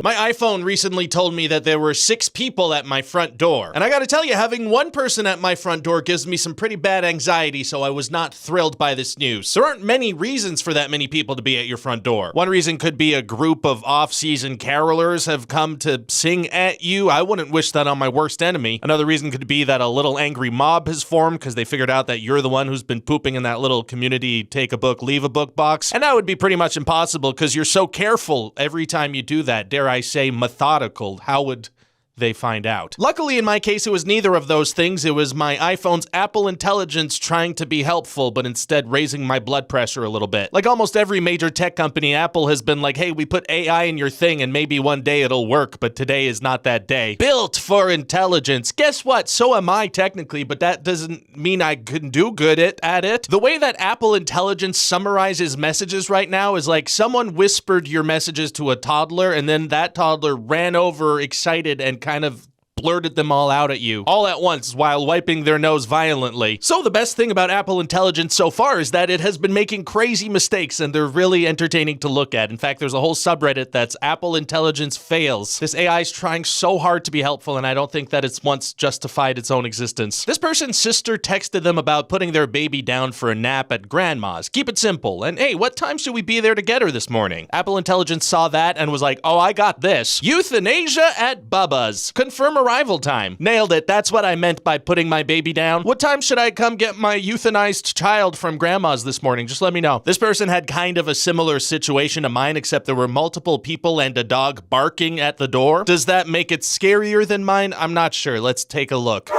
My iPhone recently told me that there were 6 people at my front door. And I gotta tell you, having one person at my front door gives me some pretty bad anxiety, so I was not thrilled by this news. There aren't many reasons for that many people to be at your front door. One reason could be a group of off-season carolers have come to sing at you. I wouldn't wish that on my worst enemy. Another reason could be that a little angry mob has formed because they figured out that you're the one who's been pooping in that little community take a book, leave a book box. And that would be pretty much impossible because you're so careful every time you do that. Dare I say methodical. How would they find out? Luckily, in my case, it was neither of those things. It was my iPhone's Apple Intelligence trying to be helpful, but instead raising my blood pressure a little bit. Like almost every major tech company, Apple has been like, hey, we put AI in your thing and maybe one day it'll work, but today is not that day. Built for intelligence. Guess what? So am I technically, but that doesn't mean I can do good at it. The way that Apple Intelligence summarizes messages right now is like someone whispered your messages to a toddler and then that toddler ran over excited and kind of blurted them all out at you, all at once while wiping their nose violently. So the best thing about Apple Intelligence so far is that it has been making crazy mistakes and they're really entertaining to look at. In fact, there's a whole subreddit that's Apple Intelligence fails. This AI is trying so hard to be helpful and I don't think that it's once justified its own existence. This person's sister texted them about putting their baby down for a nap at grandma's. Keep it simple. And hey, what time should we be there to get her this morning? Apple Intelligence saw that and was like, oh, I got this. Euthanasia at Bubba's. Confirm arrival time. Nailed it. That's what I meant by putting my baby down. What time should I come get my euthanized child from grandma's this morning? Just let me know. This person had kind of a similar situation to mine, except there were multiple people and a dog barking at the door. Does that make it scarier than mine? I'm not sure. Let's take a look.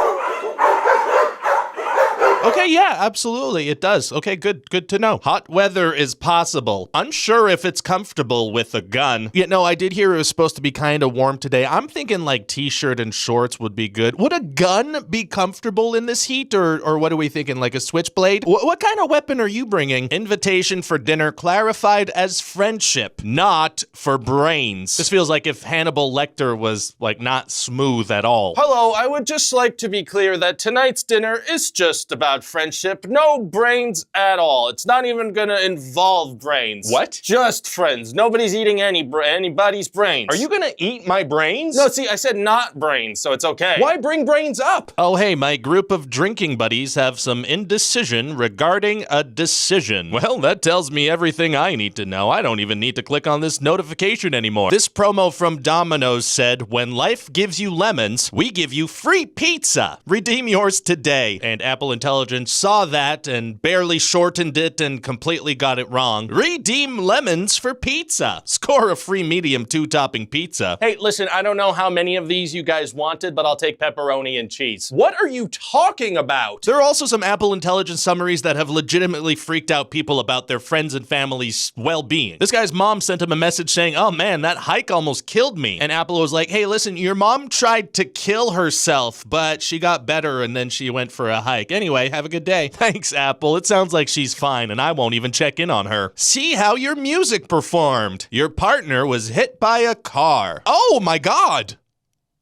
Okay, yeah, absolutely, it does. Okay, good to know. Hot weather is possible. Unsure if it's comfortable with a gun. Yeah, no, I did hear it was supposed to be kind of warm today. I'm thinking like t-shirt and shorts would be good. Would a gun be comfortable in this heat, or what are we thinking, like a switchblade? What kind of weapon are you bringing? Invitation for dinner clarified as friendship, not for brains. This feels like if Hannibal Lecter was like not smooth at all. Hello, I would just like to be clear that tonight's dinner is just about friendship. No brains at all. It's not even gonna involve brains. What? Just friends. Nobody's eating anybody's brains. Are you gonna eat my brains? No, see, I said not brains, so it's okay. Why bring brains up? Oh, hey, my group of drinking buddies have some indecision regarding a decision. Well, that tells me everything I need to know. I don't even need to click on this notification anymore. This promo from Domino's said, when life gives you lemons, we give you free pizza. Redeem yours today. And Apple Intelligence saw that and barely shortened it and completely got it wrong. Redeem lemons for pizza. Score a free medium 2-topping pizza. Hey, listen, I don't know how many of these you guys wanted, but I'll take pepperoni and cheese. What are you talking about? There are also some Apple Intelligence summaries that have legitimately freaked out people about their friends and family's well-being. This guy's mom sent him a message saying, oh man, that hike almost killed me. And Apple was like, hey, listen, your mom tried to kill herself, but she got better and then she went for a hike. Anyway, have a good day. Thanks, Apple. It sounds like she's fine and I won't even check in on her. See how your music performed. Your partner was hit by a car. Oh my God.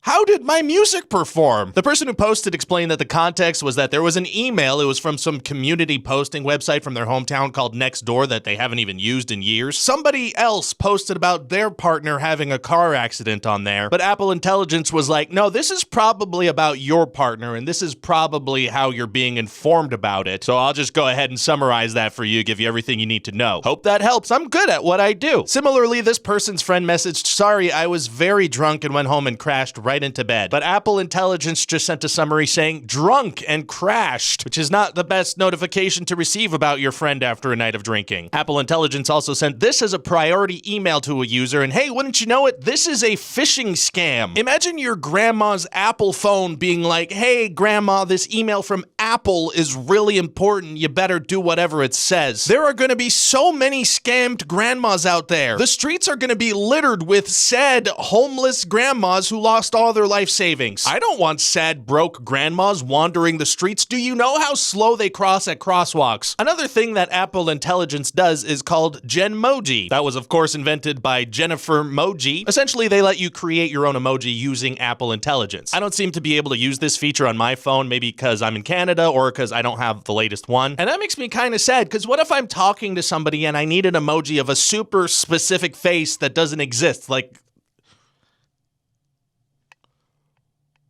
How did my music perform? The person who posted explained that the context was that there was an email. It was from some community posting website from their hometown called Nextdoor that they haven't even used in years. Somebody else posted about their partner having a car accident on there, but Apple Intelligence was like, no, this is probably about your partner and this is probably how you're being informed about it. So I'll just go ahead and summarize that for you, give you everything you need to know. Hope that helps. I'm good at what I do. Similarly, this person's friend messaged, sorry, I was very drunk and went home and crashed right into bed. But Apple Intelligence just sent a summary saying drunk and crashed, which is not the best notification to receive about your friend after a night of drinking. Apple Intelligence also sent this as a priority email to a user, and hey, wouldn't you know it, this is a phishing scam. Imagine your grandma's Apple phone being like, hey, grandma, this email from Apple is really important. You better do whatever it says. There are going to be so many scammed grandmas out there. The streets are going to be littered with sad, homeless grandmas who lost all their life savings. I don't want sad, broke grandmas wandering the streets. Do you know how slow they cross at crosswalks? Another thing that Apple Intelligence does is called Genmoji. That was, of course, invented by Jennifer Moji. Essentially, they let you create your own emoji using Apple Intelligence. I don't seem to be able to use this feature on my phone, maybe because I'm in Canada or because I don't have the latest one. And that makes me kind of sad, because what if I'm talking to somebody and I need an emoji of a super specific face that doesn't exist? Like,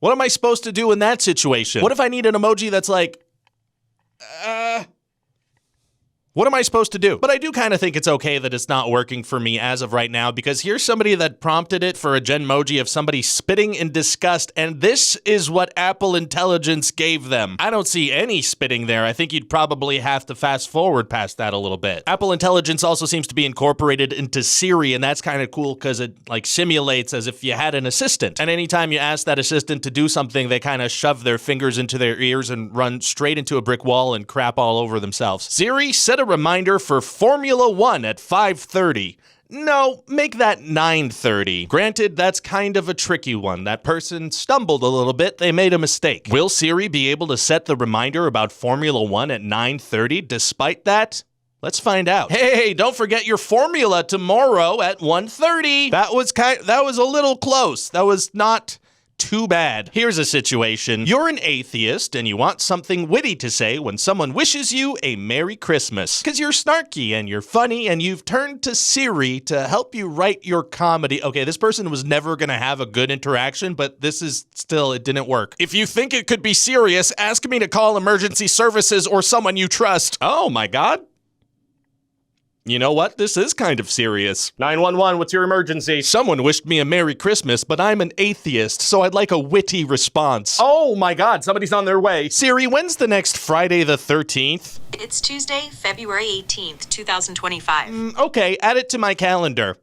What am I supposed to do in that situation? What if I need an emoji that's like, what am I supposed to do? But I do kind of think it's okay that it's not working for me as of right now, because here's somebody that prompted it for a Genmoji of somebody spitting in disgust, and this is what Apple Intelligence gave them. I don't see any spitting there. I think you'd probably have to fast forward past that a little bit. Apple Intelligence also seems to be incorporated into Siri, and that's kind of cool because it like simulates as if you had an assistant. And anytime you ask that assistant to do something, they kind of shove their fingers into their ears and run straight into a brick wall and crap all over themselves. Siri, set a reminder for Formula 1 at 5:30. No, make that 9:30. Granted, that's kind of a tricky one. That person stumbled a little bit. They made a mistake. Will Siri be able to set the reminder about Formula 1 at 9:30 despite that? Let's find out. Hey, don't forget your formula tomorrow at 1:30. That was a little close. That was not too bad. Here's a situation. You're an atheist and you want something witty to say when someone wishes you a Merry Christmas. Because you're snarky and you're funny and you've turned to Siri to help you write your comedy. Okay, this person was never gonna have a good interaction, but this is still, it didn't work. If you think it could be serious, ask me to call emergency services or someone you trust. Oh my God. You know what? This is kind of serious. 911, what's your emergency? Someone wished me a Merry Christmas, but I'm an atheist, so I'd like a witty response. Oh my God, somebody's on their way. Siri, when's the next Friday the 13th? It's Tuesday, February 18th, 2025. Okay, add it to my calendar.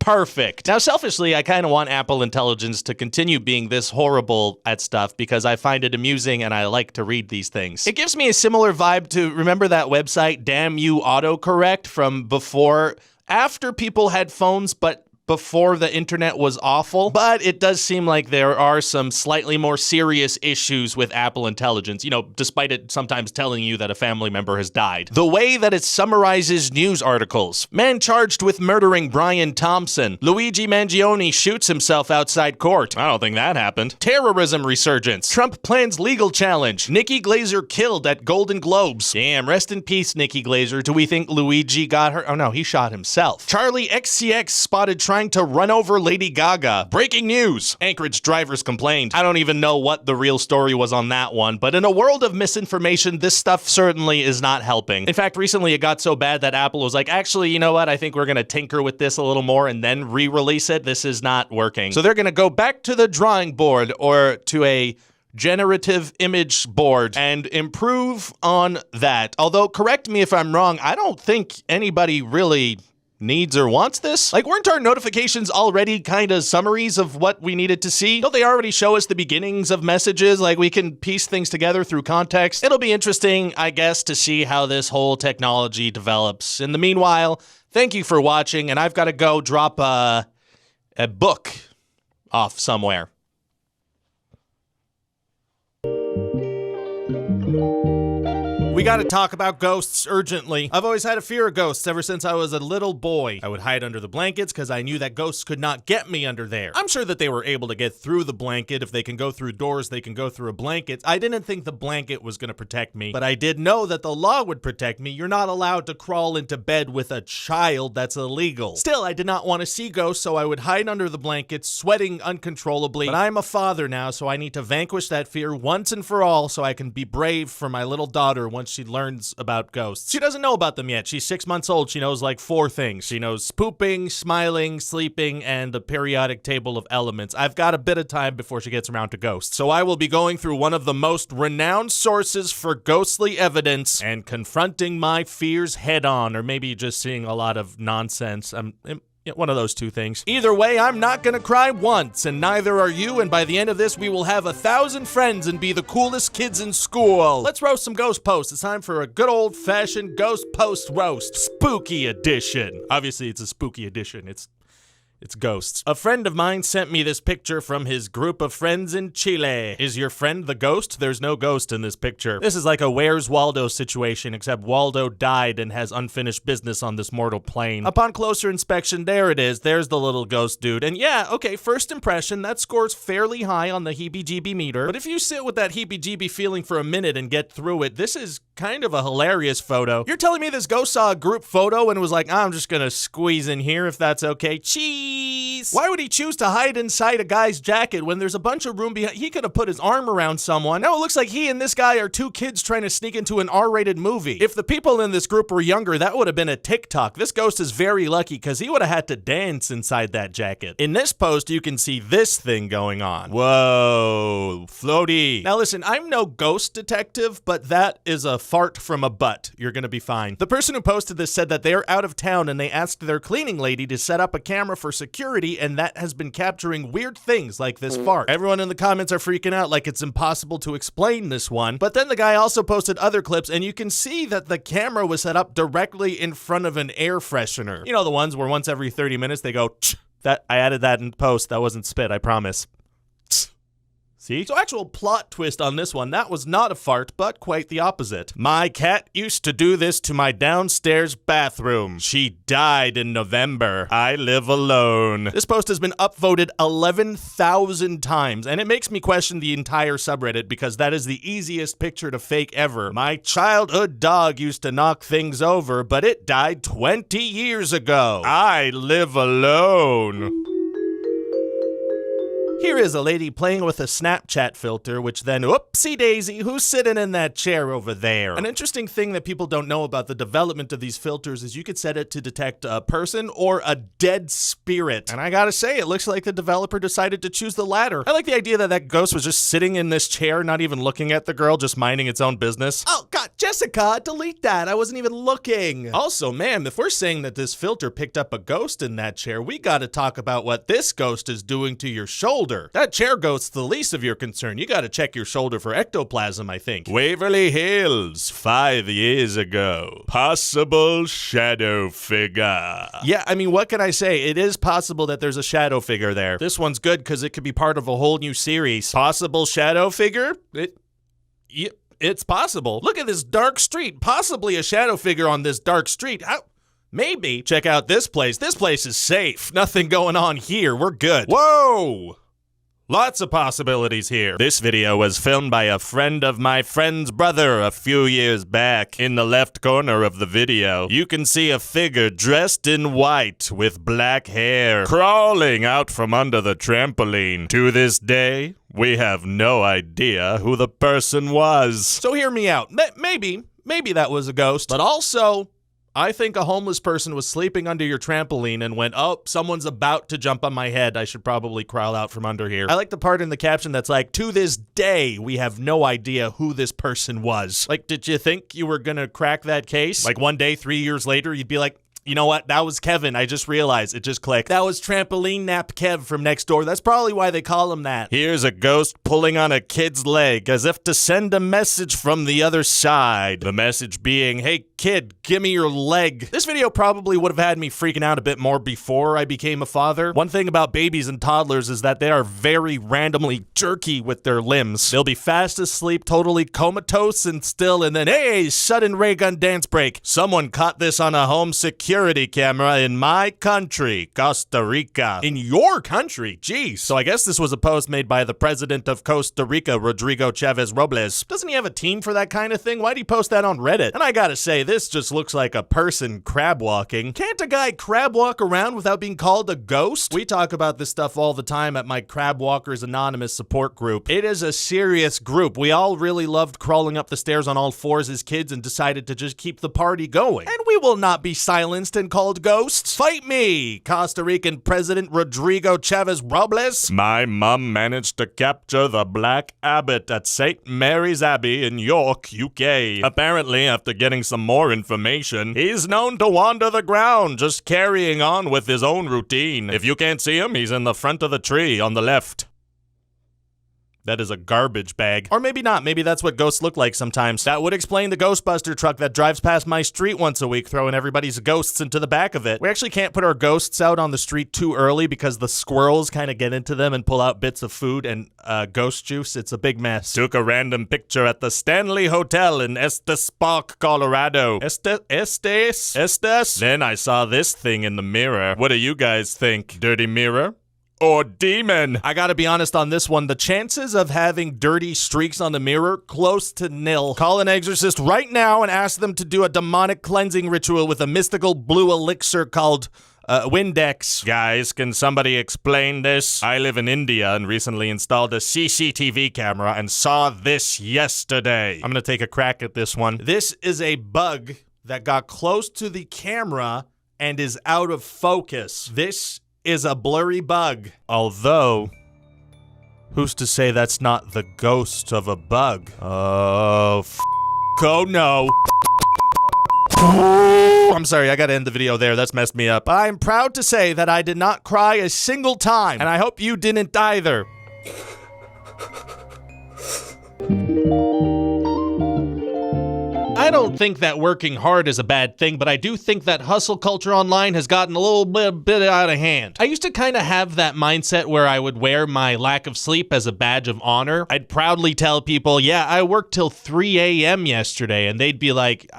Perfect. Now, selfishly, I kind of want Apple Intelligence to continue being this horrible at stuff because I find it amusing and I like to read these things. It gives me a similar vibe to, remember that website, Damn You Autocorrect, from before, after people had phones, but before the internet was awful. But it does seem like there are some slightly more serious issues with Apple Intelligence, you know, despite it sometimes telling you that a family member has died. The way that it summarizes news articles. Man charged with murdering Brian Thompson. Luigi Mangione shoots himself outside court. I don't think that happened. Terrorism resurgence. Trump plans legal challenge. Nikki Glaser killed at Golden Globes. Damn, rest in peace, Nikki Glaser. Do we think Luigi got her? Oh no, he shot himself. Charlie XCX spotted trying to run over Lady Gaga. Breaking news. Anchorage drivers complained. I don't even know what the real story was on that one, but in a world of misinformation, this stuff certainly is not helping. In fact, recently it got so bad that Apple was like, actually, you know what? I think we're gonna tinker with this a little more and then re-release it. This is not working. So they're gonna go back to the drawing board or to a generative image board and improve on that. Although, correct me if I'm wrong, I don't think anybody really needs or wants this? Like, weren't our notifications already kind of summaries of what we needed to see? Don't they already show us the beginnings of messages? Like, we can piece things together through context. It'll be interesting, I guess, to see how this whole technology develops. In the meanwhile, thank you for watching, and I've got to go drop a book off somewhere. We gotta talk about ghosts urgently. I've always had a fear of ghosts ever since I was a little boy. I would hide under the blankets because I knew that ghosts could not get me under there. I'm sure that they were able to get through the blanket. If they can go through doors, they can go through a blanket. I didn't think the blanket was gonna protect me, but I did know that the law would protect me. You're not allowed to crawl into bed with a child. That's illegal. Still, I did not want to see ghosts, so I would hide under the blankets, sweating uncontrollably. But I'm a father now, so I need to vanquish that fear once and for all so I can be brave for my little daughter once she learns about ghosts. She doesn't know about them yet. She's 6 months old. She knows like 4 things. She knows pooping, smiling, sleeping, and the periodic table of elements. I've got a bit of time before she gets around to ghosts. So I will be going through one of the most renowned sources for ghostly evidence and confronting my fears head on, or maybe just seeing a lot of nonsense. One of those two things. Either way, I'm not gonna cry once, and neither are you, and by the end of this, we will have 1,000 friends and be the coolest kids in school. Let's roast some ghost posts. It's time for a good old-fashioned ghost post roast. Spooky edition. Obviously, it's a spooky edition. It's ghosts. A friend of mine sent me this picture from his group of friends in Chile. Is your friend the ghost? There's no ghost in this picture. This is like a Where's Waldo situation, except Waldo died and has unfinished business on this mortal plane. Upon closer inspection, there it is. There's the little ghost dude. And yeah, okay, first impression, that scores fairly high on the heebie-jeebie meter. But if you sit with that heebie-jeebie feeling for a minute and get through it, this is kind of a hilarious photo. You're telling me this ghost saw a group photo and was like, I'm just gonna squeeze in here if that's okay. Cheese! please? Why would he choose to hide inside a guy's jacket when there's a bunch of room behind? He could have put his arm around someone. Now it looks like he and this guy are two kids trying to sneak into an R-rated movie. If the people in this group were younger, that would have been a TikTok. This ghost is very lucky because he would have had to dance inside that jacket. In this post, you can see this thing going on. Whoa, floaty. Now listen, I'm no ghost detective, but that is a fart from a butt. You're gonna be fine. The person who posted this said that they're out of town and they asked their cleaning lady to set up a camera for security, and that has been capturing weird things like this fart. Everyone in the comments are freaking out like it's impossible to explain this one. But then the guy also posted other clips, and you can see that the camera was set up directly in front of an air freshener. You know, the ones where once every 30 minutes they go, "Tch." That I added that in post. That wasn't spit, I promise. See? So actual plot twist on this one, that was not a fart, but quite the opposite. My cat used to do this to my downstairs bathroom. She died in November. I live alone. This post has been upvoted 11,000 times, and it makes me question the entire subreddit because that is the easiest picture to fake ever. My childhood dog used to knock things over, but it died 20 years ago. I live alone. Here is a lady playing with a Snapchat filter, which then, whoopsie daisy, who's sitting in that chair over there? An interesting thing that people don't know about the development of these filters is you could set it to detect a person or a dead spirit. And I gotta say, it looks like the developer decided to choose the latter. I like the idea that that ghost was just sitting in this chair, not even looking at the girl, just minding its own business. Oh God, Jessica, delete that. I wasn't even looking. Also, man, if we're saying that this filter picked up a ghost in that chair, we gotta talk about what this ghost is doing to your shoulder. That chair ghost's the least of your concern. You gotta check your shoulder for ectoplasm, I think. Waverly Hills, 5 years ago. Possible shadow figure. Yeah, I mean, what can I say? It is possible that there's a shadow figure there. This one's good because it could be part of a whole new series. Possible shadow figure? It's possible. Look at this dark street. Possibly a shadow figure on this dark street. How? Maybe. Check out this place. This place is safe. Nothing going on here. We're good. Whoa! Lots of possibilities here. This video was filmed by a friend of my friend's brother a few years back. In the left corner of the video, you can see a figure dressed in white with black hair crawling out from under the trampoline. To this day, we have no idea who the person was. So hear me out. Maybe that was a ghost, but also, I think a homeless person was sleeping under your trampoline and went, oh, someone's about to jump on my head. I should probably crawl out from under here. I like the part in the caption that's like, to this day, we have no idea who this person was. Like, did you think you were gonna crack that case? Like one day, 3 years later, you'd be like, you know what? That was Kevin. I just realized. It just clicked. That was Trampoline Nap Kev from next door. That's probably why they call him that. Here's a ghost pulling on a kid's leg as if to send a message from the other side. The message being, hey kid, give me your leg. This video probably would have had me freaking out a bit more before I became a father. One thing about babies and toddlers is that they are very randomly jerky with their limbs. They'll be fast asleep, totally comatose and still, and then, hey, sudden ray gun dance break. Someone caught this on a home security camera in my country, Costa Rica. In your country? Jeez. So I guess this was a post made by the president of Costa Rica, Rodrigo Chavez Robles. Doesn't he have a team for that kind of thing? Why'd he post that on Reddit? And I gotta say, this just looks like a person crab walking. Can't a guy crab walk around without being called a ghost? We talk about this stuff all the time at my Crab Walkers Anonymous support group. It is a serious group. We all really loved crawling up the stairs on all fours as kids and decided to just keep the party going. And we will not be silenced and called ghosts. Fight me, Costa Rican President Rodrigo Chavez Robles. My mom managed to capture the Black Abbot at St. Mary's Abbey in York, UK. Apparently, after getting some more information, he's known to wander the ground, just carrying on with his own routine. If you can't see him, he's in the front of the tree on the left. That is a garbage bag. Or maybe not. Maybe that's what ghosts look like sometimes. That would explain the Ghostbuster truck that drives past my street once a week, throwing everybody's ghosts into the back of it. We actually can't put our ghosts out on the street too early because the squirrels kind of get into them and pull out bits of food and ghost juice. It's a big mess. Took a random picture at the Stanley Hotel in Estes Park, Colorado. Estes? Then I saw this thing in the mirror. What do you guys think? Dirty mirror? Or demon? I gotta be honest on this one. The chances of having dirty streaks on the mirror, close to nil. Call an exorcist right now and ask them to do a demonic cleansing ritual with a mystical blue elixir called Windex. Guys, can somebody explain this? I live in India and recently installed a CCTV camera and saw this yesterday. I'm gonna take a crack at this one. This is a bug that got close to the camera and is out of focus. This is a blurry bug. Although, who's to say that's not the ghost of a bug? Oh, oh no. I'm sorry, I gotta end the video there. That's messed me up. I'm proud to say that I did not cry a single time, and I hope you didn't either. I don't think that working hard is a bad thing, but I do think that hustle culture online has gotten a little bit out of hand. I used to kind of have that mindset where I would wear my lack of sleep as a badge of honor. I'd proudly tell people, yeah, I worked till 3 a.m. yesterday, and they'd be like,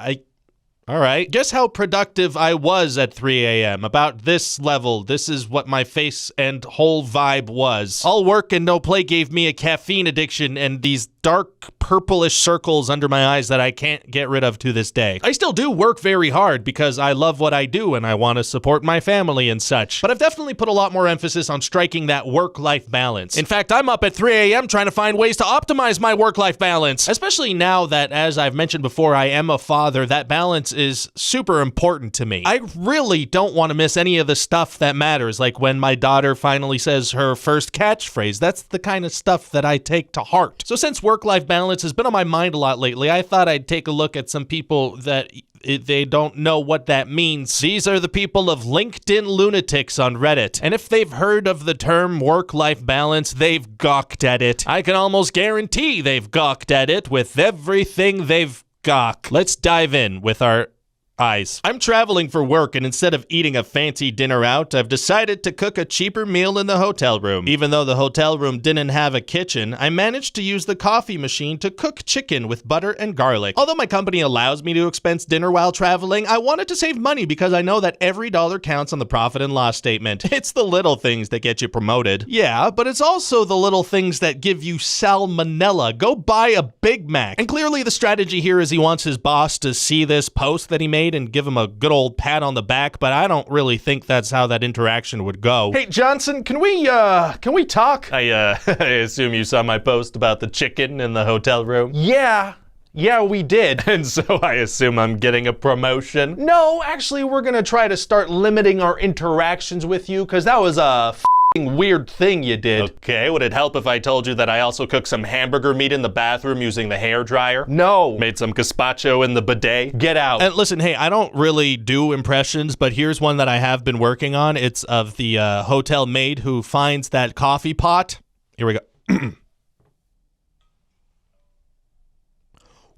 all right. Guess how productive I was at 3 a.m. About this level. This is what my face and whole vibe was. All work and no play gave me a caffeine addiction and these dark purplish circles under my eyes that I can't get rid of to this day. I still do work very hard because I love what I do and I want to support my family and such. But I've definitely put a lot more emphasis on striking that work-life balance. In fact, I'm up at 3 a.m. trying to find ways to optimize my work-life balance. Especially now that, as I've mentioned before, I am a father, that balance is super important to me. I really don't want to miss any of the stuff that matters, like when my daughter finally says her first catchphrase. That's the kind of stuff that I take to heart. So since work-life balance has been on my mind a lot lately, I thought I'd take a look at some people that they don't know what that means. These are the people of LinkedIn Lunatics on Reddit. And if they've heard of the term work-life balance, they've gawked at it. I can almost guarantee they've gawked at it with everything they've gawked. Let's dive in with our eyes. I'm traveling for work, and instead of eating a fancy dinner out, I've decided to cook a cheaper meal in the hotel room. Even though the hotel room didn't have a kitchen, I managed to use the coffee machine to cook chicken with butter and garlic. Although my company allows me to expense dinner while traveling, I wanted to save money because I know that every dollar counts on the profit and loss statement. It's the little things that get you promoted. Yeah, but it's also the little things that give you salmonella. Go buy a Big Mac. And clearly the strategy here is he wants his boss to see this post that he made and give him a good old pat on the back, but I don't really think that's how that interaction would go. Hey, Johnson, can we talk? I assume you saw my post about the chicken in the hotel room? Yeah, we did. And so I assume I'm getting a promotion? No, actually, we're gonna try to start limiting our interactions with you, because that was a weird thing you did. Okay, would it help if I told you that I also cooked some hamburger meat in the bathroom using the hairdryer? No. Made some gazpacho in the bidet? Get out. And listen, hey, I don't really do impressions, but here's one that I have been working on. It's of the hotel maid who finds that coffee pot. Here we go.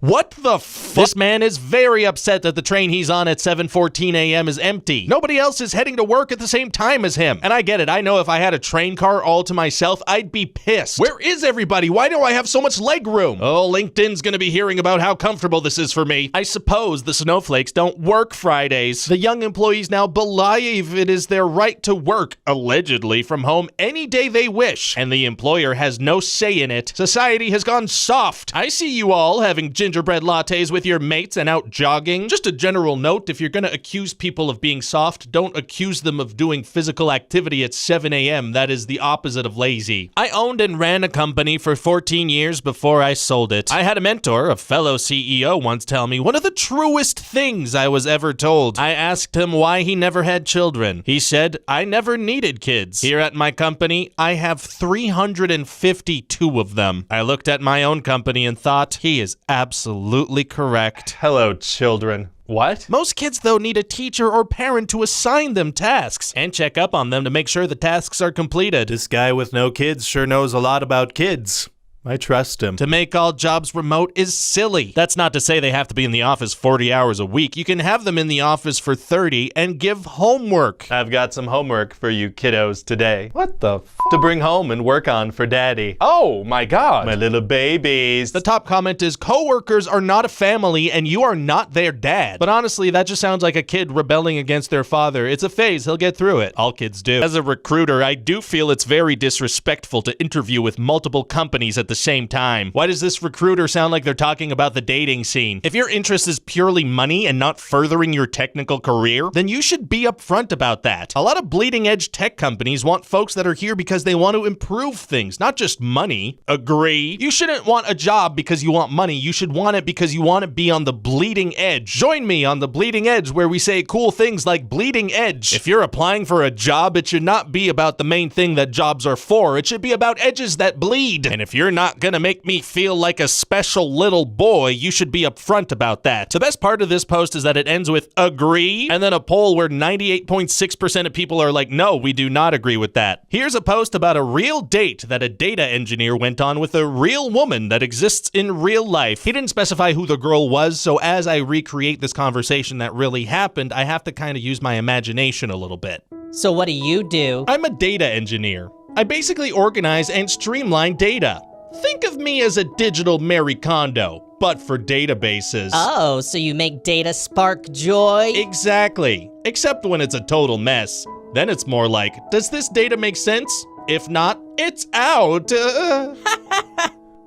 What the fuck? This man is very upset that the train he's on at 7:14 a.m. is empty. Nobody else is heading to work at the same time as him. And I get it. I know if I had a train car all to myself, I'd be pissed. Where is everybody? Why do I have so much leg room? Oh, LinkedIn's gonna be hearing about how comfortable this is for me. I suppose the snowflakes don't work Fridays. The young employees now believe it is their right to work, allegedly, from home any day they wish. And the employer has no say in it. Society has gone soft. I see you all having gingerbread lattes with your mates and out jogging. Just a general note, if you're gonna accuse people of being soft, don't accuse them of doing physical activity at 7 a.m. That is the opposite of lazy. I owned and ran a company for 14 years before I sold it. I had a mentor, a fellow CEO, once tell me one of the truest things I was ever told. I asked him why he never had children. He said, I never needed kids. Here at my company, I have 352 of them. I looked at my own company and thought, he is absolutely correct. Hello, children. What? Most kids, though, need a teacher or parent to assign them tasks and check up on them to make sure the tasks are completed. This guy with no kids sure knows a lot about kids. I trust him. To make all jobs remote is silly. That's not to say they have to be in the office 40 hours a week. You can have them in the office for 30 and give homework. I've got some homework for you kiddos today. What the f? To bring home and work on for daddy. Oh my god. My little babies. The top comment is, coworkers are not a family and you are not their dad. But honestly, that just sounds like a kid rebelling against their father. It's a phase. He'll get through it. All kids do. As a recruiter, I do feel it's very disrespectful to interview with multiple companies at the the same time. Why does this recruiter sound like they're talking about the dating scene? If your interest is purely money and not furthering your technical career, then you should be upfront about that. A lot of bleeding edge tech companies want folks that are here because they want to improve things, not just money. Agree? You shouldn't want a job because you want money. You should want it because you want to be on the bleeding edge. Join me on the bleeding edge where we say cool things like bleeding edge. If you're applying for a job, it should not be about the main thing that jobs are for. It should be about edges that bleed. And if you're not gonna make me feel like a special little boy, you should be upfront about that. The best part of this post is that it ends with agree, and then a poll where 98.6% of people are like, no, we do not agree with that. Here's a post about a real date that a data engineer went on with a real woman that exists in real life. He didn't specify who the girl was, so as I recreate this conversation that really happened, I have to kind of use my imagination a little bit. So what do? I'm a data engineer. I basically organize and streamline data. Think of me as a digital Marie Kondo, but for databases. Oh, so you make data spark joy? Exactly. Except when it's a total mess. Then it's more like, does this data make sense? If not, it's out.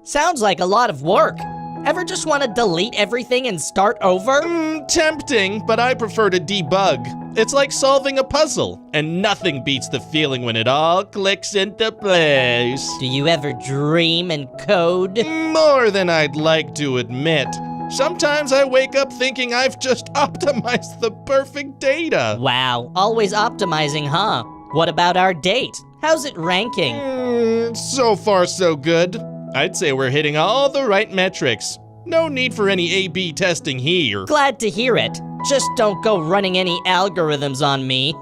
Sounds like a lot of work. Ever just want to delete everything and start over? Tempting, but I prefer to debug. It's like solving a puzzle, and nothing beats the feeling when it all clicks into place. Do you ever dream and code? More than I'd like to admit. Sometimes I wake up thinking I've just optimized the perfect data. Wow, always optimizing, huh? What about our date? How's it ranking? So far, so good. I'd say we're hitting all the right metrics. No need for any A/B testing here. Glad to hear it. Just don't go running any algorithms on me.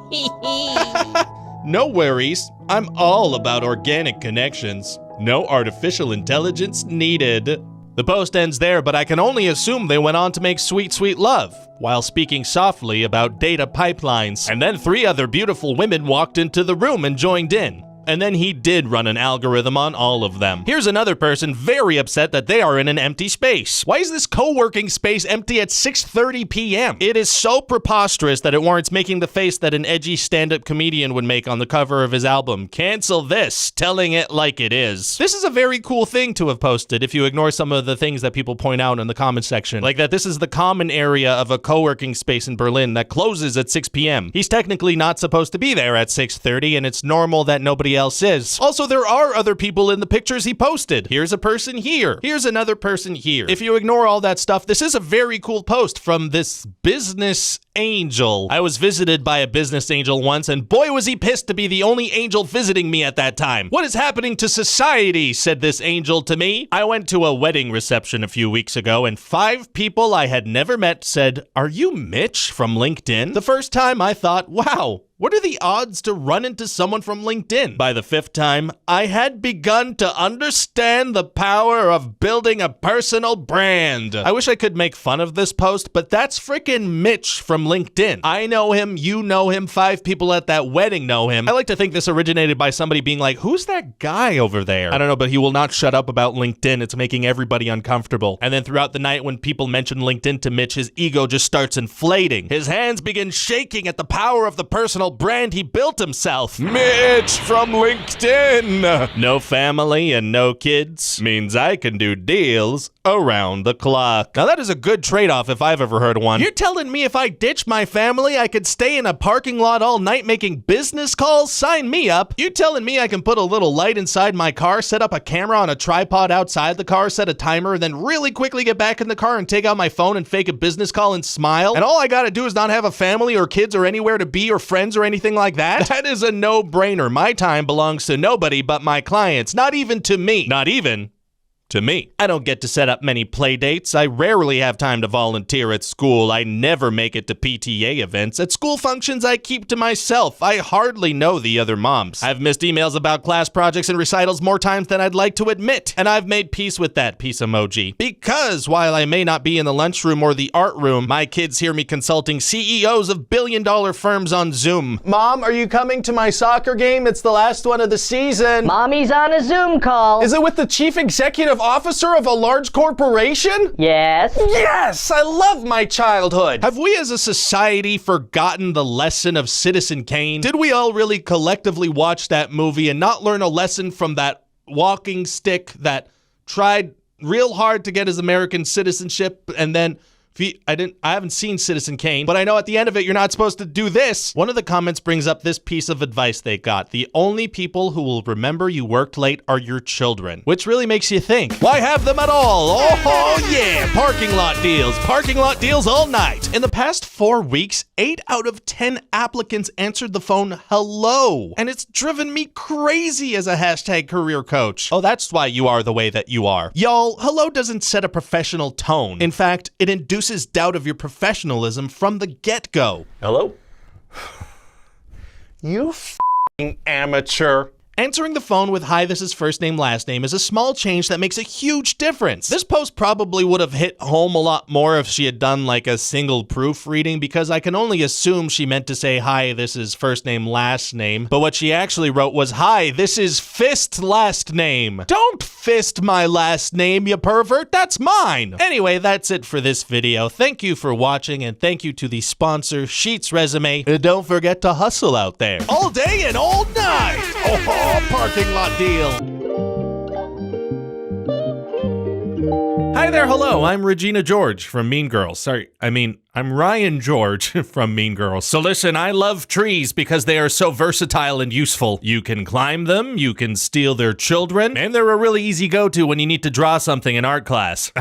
No worries. I'm all about organic connections. No artificial intelligence needed. The post ends there, but I can only assume they went on to make sweet, sweet love, while speaking softly about data pipelines. And then 3 other beautiful women walked into the room and joined in. And then he did run an algorithm on all of them. Here's another person very upset that they are in an empty space. Why is this co-working space empty at 6:30 p.m.? It is so preposterous that it warrants making the face that an edgy stand-up comedian would make on the cover of his album. Cancel this, telling it like it is. This is a very cool thing to have posted if you ignore some of the things that people point out in the comment section. Like that this is the common area of a co-working space in Berlin that closes at 6 p.m. He's technically not supposed to be there at 6:30, and it's normal that nobody else is. Also, there are other people in the pictures he posted. Here's a person here. Here's another person here. If you ignore all that stuff, this is a very cool post from this business angel. I was visited by a business angel once, and boy was he pissed to be the only angel visiting me at that time. What is happening to society? Said this angel to me. I went to a wedding reception a few weeks ago, and 5 people I had never met said, "Are you Mitch from LinkedIn?" The first time I thought, wow, what are the odds to run into someone from LinkedIn? By the 5th time, I had begun to understand the power of building a personal brand. I wish I could make fun of this post, but that's frickin' Mitch from LinkedIn. I know him, you know him, 5 people at that wedding know him. I like to think this originated by somebody being like, who's that guy over there? I don't know, but he will not shut up about LinkedIn. It's making everybody uncomfortable. And then throughout the night when people mention LinkedIn to Mitch, his ego just starts inflating. His hands begin shaking at the power of the personal brand he built himself. Mitch from LinkedIn. No family and no kids means I can do deals around the clock. Now that is a good trade-off if I've ever heard one. You're telling me if I ditch my family, I could stay in a parking lot all night making business calls? Sign me up. You telling me I can put a little light inside my car, set up a camera on a tripod outside the car, set a timer, and then really quickly get back in the car and take out my phone and fake a business call and smile? And all I gotta do is not have a family or kids or anywhere to be or friends or anything like that? That is a no-brainer. My time belongs to nobody but my clients. Not even to me. Not even to me. I don't get to set up many play dates. I rarely have time to volunteer at school. I never make it to PTA events. At school functions, I keep to myself. I hardly know the other moms. I've missed emails about class projects and recitals more times than I'd like to admit, and I've made peace with that peace emoji. Because while I may not be in the lunchroom or the art room, my kids hear me consulting CEOs of billion-dollar firms on Zoom. Mom, are you coming to my soccer game? It's the last one of the season. Mommy's on a Zoom call. Is it with the chief executive officer of a large corporation? Yes. Yes, I love my childhood. Have we as a society forgotten the lesson of Citizen Kane? Did we all really collectively watch that movie and not learn a lesson from that walking stick, that tried real hard to get his American citizenship, and then I haven't seen Citizen Kane, but I know at the end of it, you're not supposed to do this. One of the comments brings up this piece of advice they got. The only people who will remember you worked late are your children, which really makes you think, why have them at all? Oh yeah, parking lot deals all night. In the past 4 weeks, 8 out of 10 applicants answered the phone hello, and it's driven me crazy as a hashtag career coach. Oh, that's why you are the way that you are. Y'all, hello doesn't set a professional tone. In fact, it induces doubt of your professionalism from the get-go. Hello? You f***ing amateur. Answering the phone with "Hi, this is first name, last name" is a small change that makes a huge difference. This post probably would have hit home a lot more if she had done like a single proofreading, because I can only assume she meant to say "Hi, this is first name, last name," but what she actually wrote was "Hi, this is fist last name." Don't fist my last name, you pervert, that's mine! Anyway, that's it for this video. Thank you for watching, and thank you to the sponsor, Sheets Resume. And don't forget to hustle out there. All day and all night! Parking lot deal. Hi there, hello, I'm Regina George from Mean Girls. I'm Ryan George from Mean Girls. So listen, I love trees because they are so versatile and useful. You can climb them, you can steal their children, and they're a really easy go-to when you need to draw something in art class.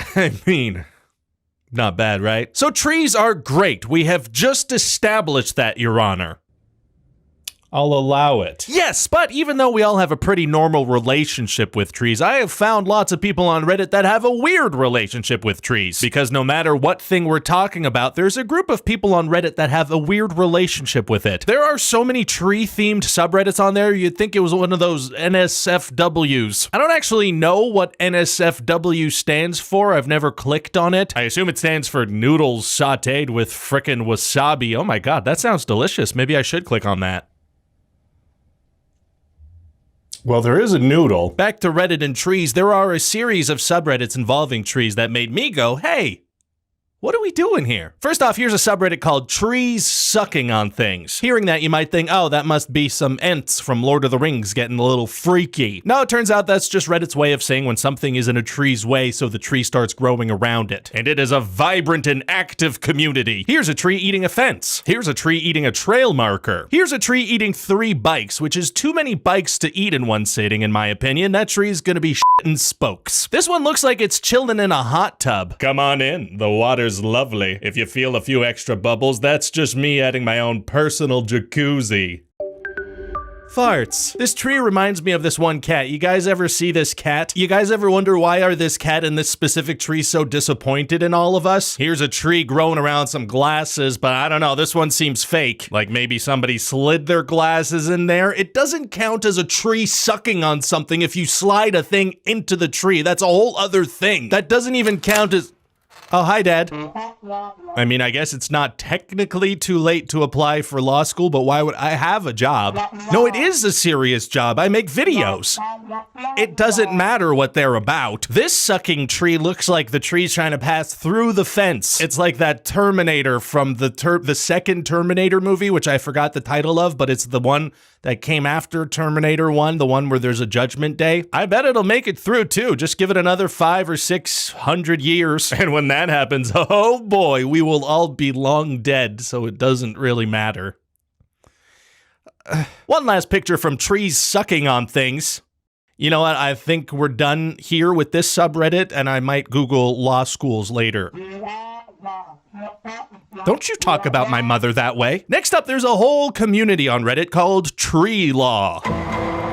Not bad, right? So trees are great. We have just established that, Your Honor. I'll allow it. Yes, but even though we all have a pretty normal relationship with trees, I have found lots of people on Reddit that have a weird relationship with trees. Because no matter what thing we're talking about, there's a group of people on Reddit that have a weird relationship with it. There are so many tree-themed subreddits on there, you'd think it was one of those NSFWs. I don't actually know what NSFW stands for. I've never clicked on it. I assume it stands for noodles sauteed with frickin' wasabi. Oh my god, that sounds delicious. Maybe I should click on that. Well, there is a noodle. Back to Reddit and trees, there are a series of subreddits involving trees that made me go, hey, what are we doing here? First off, here's a subreddit called Trees Sucking on Things. Hearing that, you might think, oh, that must be some Ents from Lord of the Rings getting a little freaky. No, it turns out that's just Reddit's way of saying when something is in a tree's way, so the tree starts growing around it. And it is a vibrant and active community. Here's a tree eating a fence. Here's a tree eating a trail marker. Here's a tree eating 3 bikes, which is too many bikes to eat in one sitting, in my opinion. That tree's gonna be shitting spokes. This one looks like it's chilling in a hot tub. Come on in, the water's lovely. If you feel a few extra bubbles, that's just me adding my own personal jacuzzi. Farts. This tree reminds me of this one cat. You guys ever see this cat? You guys ever wonder why are this cat and this specific tree so disappointed in all of us? Here's a tree growing around some glasses, but I don't know, this one seems fake. Like maybe somebody slid their glasses in there. It doesn't count as a tree sucking on something if you slide a thing into the tree. That's a whole other thing. That doesn't even count as... Oh, hi, Dad. I mean, I guess it's not technically too late to apply for law school, but why would I have a job? No, it is a serious job. I make videos. It doesn't matter what they're about. This sucking tree looks like the tree's trying to pass through the fence. It's like that Terminator from the second Terminator movie, which I forgot the title of, but it's the one that came after Terminator 1, the one where there's a judgment day. I bet it'll make it through too. Just give it another 500 or 600 years. And when that happens, oh boy, we will all be long dead, so it doesn't really matter. One last picture from Trees Sucking on Things. You know what? I think we're done here with this subreddit, and I might Google law schools later. Don't you talk about my mother that way. Next up, there's a whole community on Reddit called Tree Law.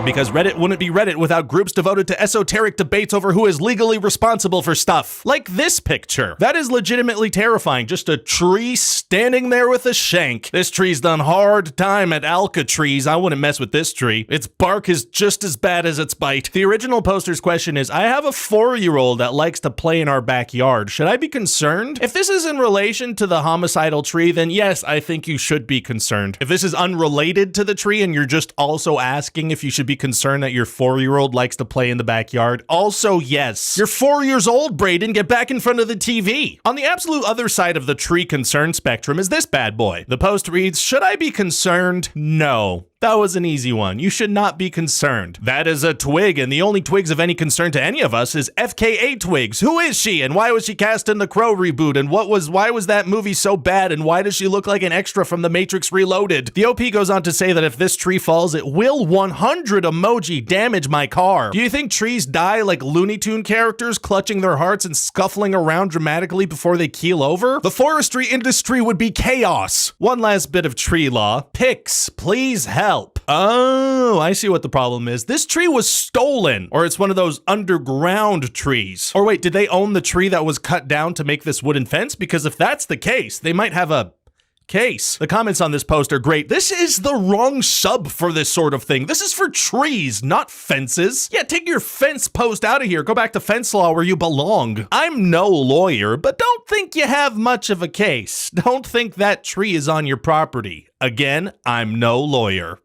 Because Reddit wouldn't be Reddit without groups devoted to esoteric debates over who is legally responsible for stuff. Like this picture. That is legitimately terrifying. Just a tree standing there with a shank. This tree's done hard time at Alka trees. I wouldn't mess with this tree. Its bark is just as bad as its bite. The original poster's question is, I have a 4-year-old that likes to play in our backyard. Should I be concerned? If this is in relation to the homicidal tree, then yes, I think you should be concerned. If this is unrelated to the tree and you're just also asking if you should be concerned that your 4-year-old likes to play in the backyard, also yes. You're 4 years old, Brayden. Get back in front of the TV. On the absolute other side of the tree concern spectrum is this bad boy. The post reads, should I be concerned? No. That was an easy one. You should not be concerned. That is a twig, and the only twigs of any concern to any of us is FKA Twigs. Who is she, and why was she cast in the Crow reboot, and why was that movie so bad, and why does she look like an extra from The Matrix Reloaded? The OP goes on to say that if this tree falls, it will 100 emoji damage my car. Do you think trees die like Looney Tune characters, clutching their hearts and scuffling around dramatically before they keel over? The forestry industry would be chaos. One last bit of tree law. Pix, please help. Oh, I see what the problem is. This tree was stolen, or it's one of those underground trees. Or wait, did they own the tree that was cut down to make this wooden fence? Because if that's the case, they might have a case. The comments on this post are great. This is the wrong sub for this sort of thing. This is for trees, not fences. Yeah, take your fence post out of here. Go back to fence law where you belong. I'm no lawyer, but don't think you have much of a case. Don't think that tree is on your property. Again, I'm no lawyer.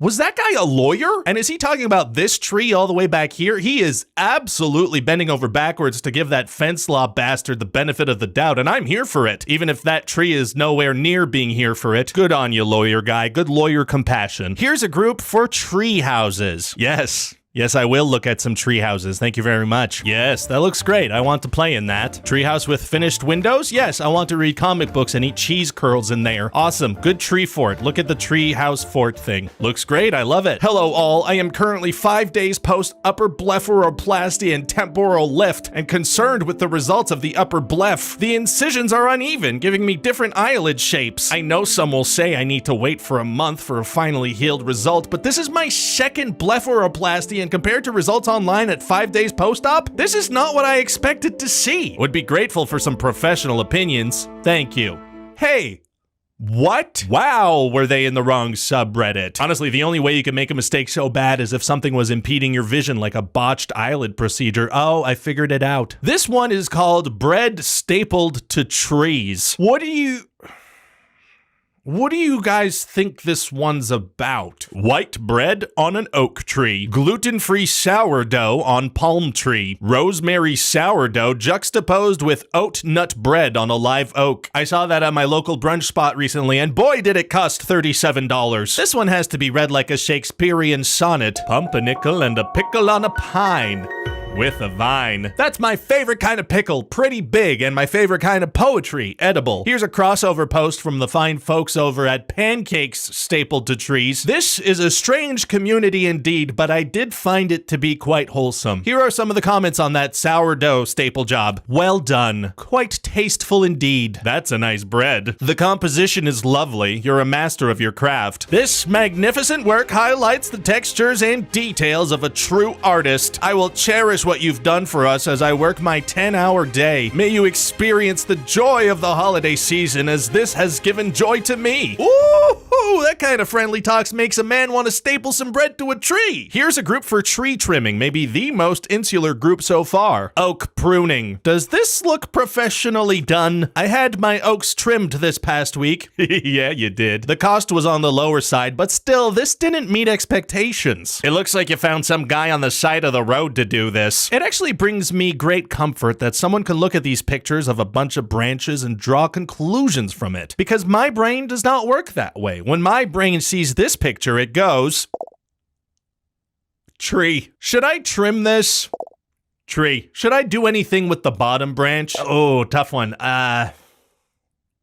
Was that guy a lawyer? And is he talking about this tree all the way back here? He is absolutely bending over backwards to give that fence law bastard the benefit of the doubt, and I'm here for it, even if that tree is nowhere near being here for it. Good on you, lawyer guy. Good lawyer compassion. Here's a group for tree houses. Yes, I will look at some tree houses. Thank you very much. Yes, that looks great. I want to play in that. Treehouse with finished windows? Yes, I want to read comic books and eat cheese curls in there. Awesome. Good tree fort. Look at the tree house fort thing. Looks great. I love it. Hello, all. I am currently 5 days post upper blepharoplasty and temporal lift and concerned with the results of the upper bleph. The incisions are uneven, giving me different eyelid shapes. I know some will say I need to wait for a month for a finally healed result, but this is my second blepharoplasty, and compared to results online at 5 days post-op, this is not what I expected to see. Would be grateful for some professional opinions. Thank you. Hey, what? Wow, were they in the wrong subreddit? Honestly, the only way you can make a mistake so bad is if something was impeding your vision, like a botched eyelid procedure. Oh, I figured it out. This one is called Bread Stapled to Trees. What do you guys think this one's about? White bread on an oak tree. Gluten-free sourdough on palm tree. Rosemary sourdough juxtaposed with oat nut bread on a live oak. I saw that at my local brunch spot recently, and boy did it cost $37. This one has to be read like a Shakespearean sonnet. Pumpernickel and a pickle on a pine. With a vine. That's my favorite kind of pickle, pretty big, and my favorite kind of poetry, edible. Here's a crossover post from the fine folks over at Pancakes Stapled to Trees. This is a strange community indeed, but I did find it to be quite wholesome. Here are some of the comments on that sourdough staple job. Well done. Quite tasteful indeed. That's a nice bread. The composition is lovely. You're a master of your craft. This magnificent work highlights the textures and details of a true artist. I will cherish what you've done for us as I work my 10-hour day. May you experience the joy of the holiday season as this has given joy to me. Ooh, that kind of friendly talks makes a man want to staple some bread to a tree. Here's a group for tree trimming, maybe the most insular group so far. Oak pruning. Does this look professionally done? I had my oaks trimmed this past week. Yeah, you did. The cost was on the lower side, but still, this didn't meet expectations. It looks like you found some guy on the side of the road to do this. It actually brings me great comfort that someone can look at these pictures of a bunch of branches and draw conclusions from it, because my brain does not work that way. When my brain sees this picture, it goes, tree. Should I trim this? Tree. Should I do anything with the bottom branch? Oh, tough one.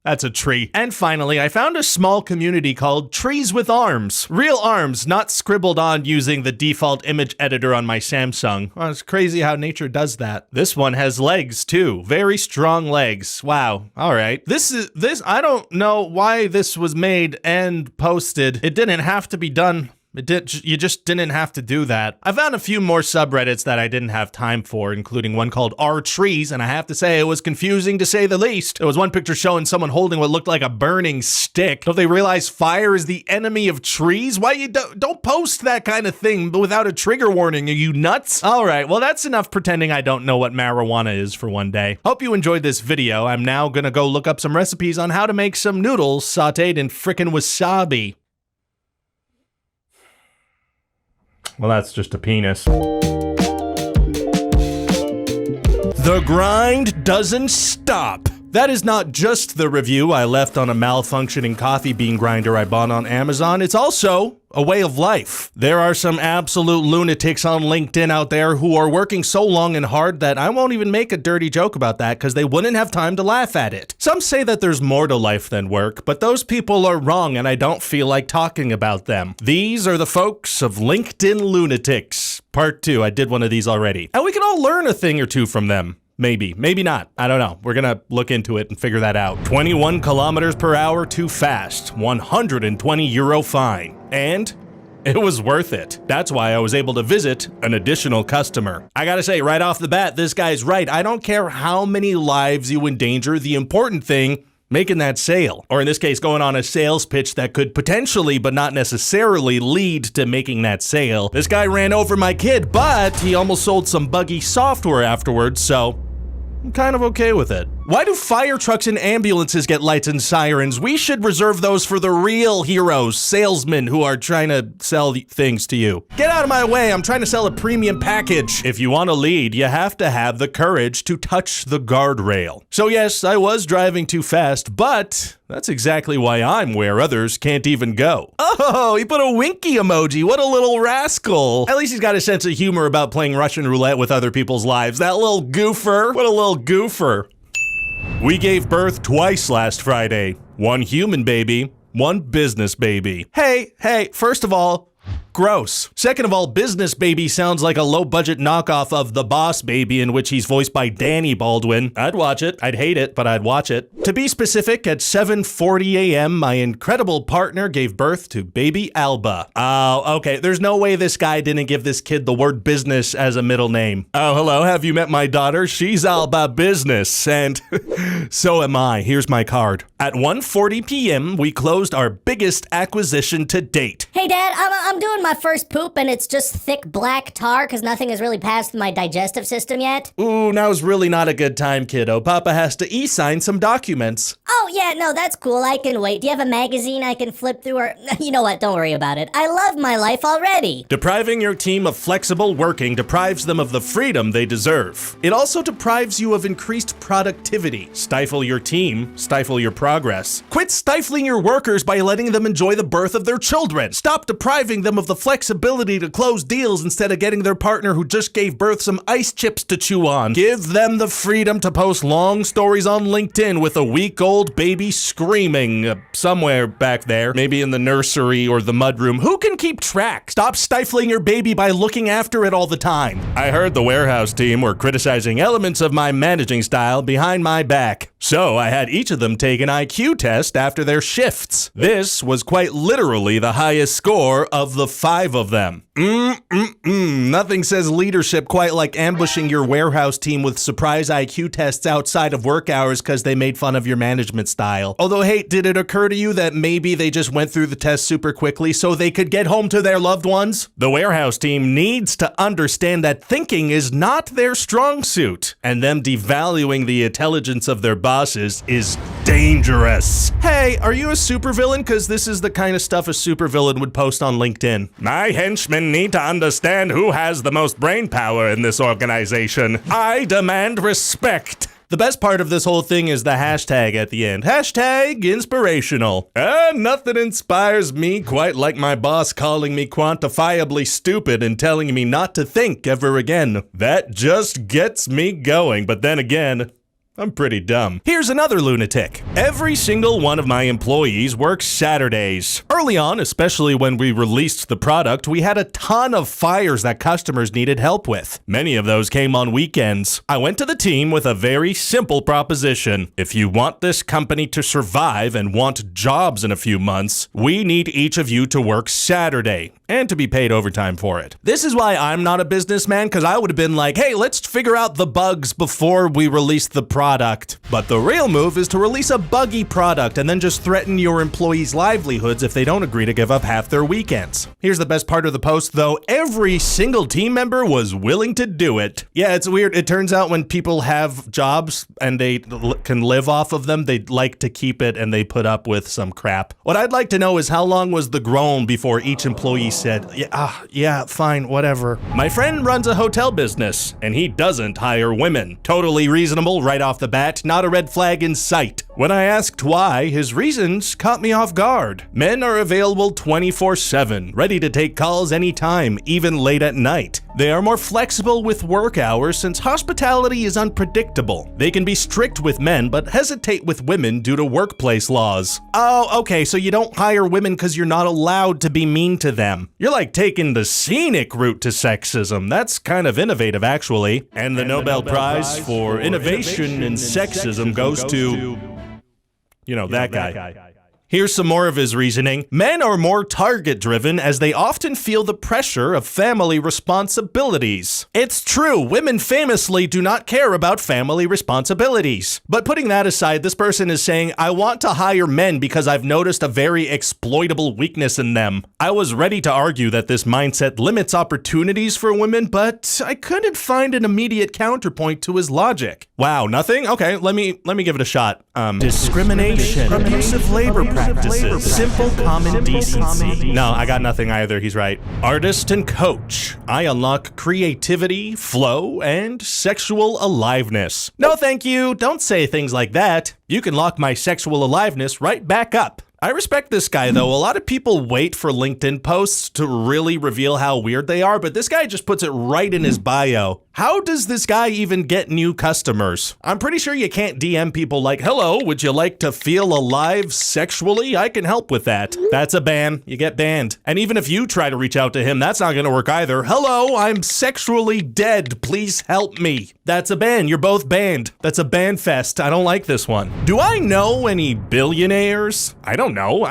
That's a tree. And finally, I found a small community called Trees with Arms. Real arms, not scribbled on using the default image editor on my Samsung. Well, it's crazy how nature does that. This one has legs too. Very strong legs. Wow. All right. I don't know why this was made and posted. It didn't have to be done. You just didn't have to do that. I found a few more subreddits that I didn't have time for, including one called R Trees, and I have to say it was confusing to say the least. There was one picture showing someone holding what looked like a burning stick. Don't they realize fire is the enemy of trees? Why you don't post that kind of thing without a trigger warning? Are you nuts? All right, well that's enough pretending I don't know what marijuana is for one day. Hope you enjoyed this video. I'm now gonna go look up some recipes on how to make some noodles sauteed in frickin' wasabi. Well, that's just a penis. The grind doesn't stop. That is not just the review I left on a malfunctioning coffee bean grinder I bought on Amazon, it's also a way of life. There are some absolute lunatics on LinkedIn out there who are working so long and hard that I won't even make a dirty joke about that because they wouldn't have time to laugh at it. Some say that there's more to life than work, but those people are wrong and I don't feel like talking about them. These are the folks of LinkedIn Lunatics. Part 2, I did one of these already. And we can all learn a thing or two from them. Maybe, maybe not. I don't know. We're gonna look into it and figure that out. 21 kilometers per hour too fast, €120 fine. And it was worth it. That's why I was able to visit an additional customer. I gotta say, right off the bat, this guy's right. I don't care how many lives you endanger. The important thing, making that sale. Or in this case, going on a sales pitch that could potentially, but not necessarily, lead to making that sale. This guy ran over my kid, but he almost sold some buggy software afterwards, so I'm kind of okay with it. Why do fire trucks and ambulances get lights and sirens? We should reserve those for the real heroes, salesmen who are trying to sell things to you. Get out of my way, I'm trying to sell a premium package. If you want to lead, you have to have the courage to touch the guardrail. So yes, I was driving too fast, but that's exactly why I'm where others can't even go. Oh, he put a winky emoji. What a little rascal. At least he's got a sense of humor about playing Russian roulette with other people's lives. That little goofer. What a little goofer. We gave birth twice last Friday. One human baby, one business baby. Hey, first of all, gross. Second of all, business baby sounds like a low-budget knockoff of The Boss Baby, in which he's voiced by Danny Baldwin. I'd watch it. I'd hate it, but I'd watch it. To be specific, at 7:40 a.m., my incredible partner gave birth to baby Alba. Oh, okay. There's no way this guy didn't give this kid the word business as a middle name. Oh, hello. Have you met my daughter? She's Alba Business, and so am I. Here's my card. At 1:40 p.m., we closed our biggest acquisition to date. Hey, Dad, I'm doing my first poop and it's just thick black tar because nothing has really passed my digestive system yet. Ooh, now's really not a good time, kiddo. Papa has to e-sign some documents. Oh, yeah, no, that's cool. I can wait. Do you have a magazine I can flip through or... You know what? Don't worry about it. I love my life already. Depriving your team of flexible working deprives them of the freedom they deserve. It also deprives you of increased productivity. Stifle your team, stifle your progress. Quit stifling your workers by letting them enjoy the birth of their children. Stop depriving them of the flexibility to close deals instead of getting their partner who just gave birth some ice chips to chew on. Give them the freedom to post long stories on LinkedIn with a week-old baby screaming somewhere back there, maybe in the nursery or the mudroom. Who can keep track? Stop stifling your baby by looking after it all the time. I heard the warehouse team were criticizing elements of my managing style behind my back, so I had each of them take an IQ test after their shifts. This was quite literally the highest score of the 5 of them. Nothing says leadership quite like ambushing your warehouse team with surprise IQ tests outside of work hours because they made fun of your management style. Although, hey, did it occur to you that maybe they just went through the test super quickly so they could get home to their loved ones? The warehouse team needs to understand that thinking is not their strong suit, and them devaluing the intelligence of their bosses is dangerous. Hey, are you a supervillain? Because this is the kind of stuff a supervillain would post on LinkedIn. My henchmen need to understand who has the most brain power in this organization. I demand respect. The best part of this whole thing is the hashtag at the end. Hashtag inspirational. Nothing inspires me quite like my boss calling me quantifiably stupid and telling me not to think ever again. That just gets me going, but then again, I'm pretty dumb. Here's another lunatic. Every single one of my employees works Saturdays. Early on, especially when we released the product, we had a ton of fires that customers needed help with. Many of those came on weekends. I went to the team with a very simple proposition. If you want this company to survive and want jobs in a few months, we need each of you to work Saturday and to be paid overtime for it. This is why I'm not a businessman, because I would have been like, hey, let's figure out the bugs before we release the product. But the real move is to release a buggy product and then just threaten your employees' livelihoods if they don't agree to give up half their weekends. Here's the best part of the post, though. Every single team member was willing to do it. Yeah, it's weird. It turns out when people have jobs and they can live off of them, they like to keep it and they put up with some crap. What I'd like to know is how long was the groan before each employee said, yeah, fine, whatever. My friend runs a hotel business and he doesn't hire women. Totally reasonable right off off the bat, not a red flag in sight. When I asked why, his reasons caught me off guard. Men are available 24/7, ready to take calls anytime, even late at night. They are more flexible with work hours since hospitality is unpredictable. They can be strict with men, but hesitate with women due to workplace laws. Oh, okay, so you don't hire women because you're not allowed to be mean to them. You're like taking the scenic route to sexism. That's kind of innovative, actually. And the Nobel Prize for Innovation in Sexism goes to... that guy. Here's some more of his reasoning. Men are more target-driven as they often feel the pressure of family responsibilities. It's true, women famously do not care about family responsibilities. But putting that aside, this person is saying, I want to hire men because I've noticed a very exploitable weakness in them. I was ready to argue that this mindset limits opportunities for women, but I couldn't find an immediate counterpoint to his logic. Wow, nothing? Okay, let me give it a shot. Discrimination, abusive labor practices, simple common decency. No, I got nothing either, he's right. Artist and coach. I unlock creativity, flow, and sexual aliveness. No thank you, don't say things like that. You can lock my sexual aliveness right back up. I respect this guy though. A lot of people wait for LinkedIn posts to really reveal how weird they are, but this guy just puts it right in his bio. How does this guy even get new customers? I'm pretty sure you can't DM people like, hello, would you like to feel alive sexually? I can help with that. That's a ban. You get banned. And even if you try to reach out to him, that's not gonna work either. Hello, I'm sexually dead. Please help me. That's a ban. You're both banned. That's a ban fest. I don't like this one. Do I know any billionaires? I don't know.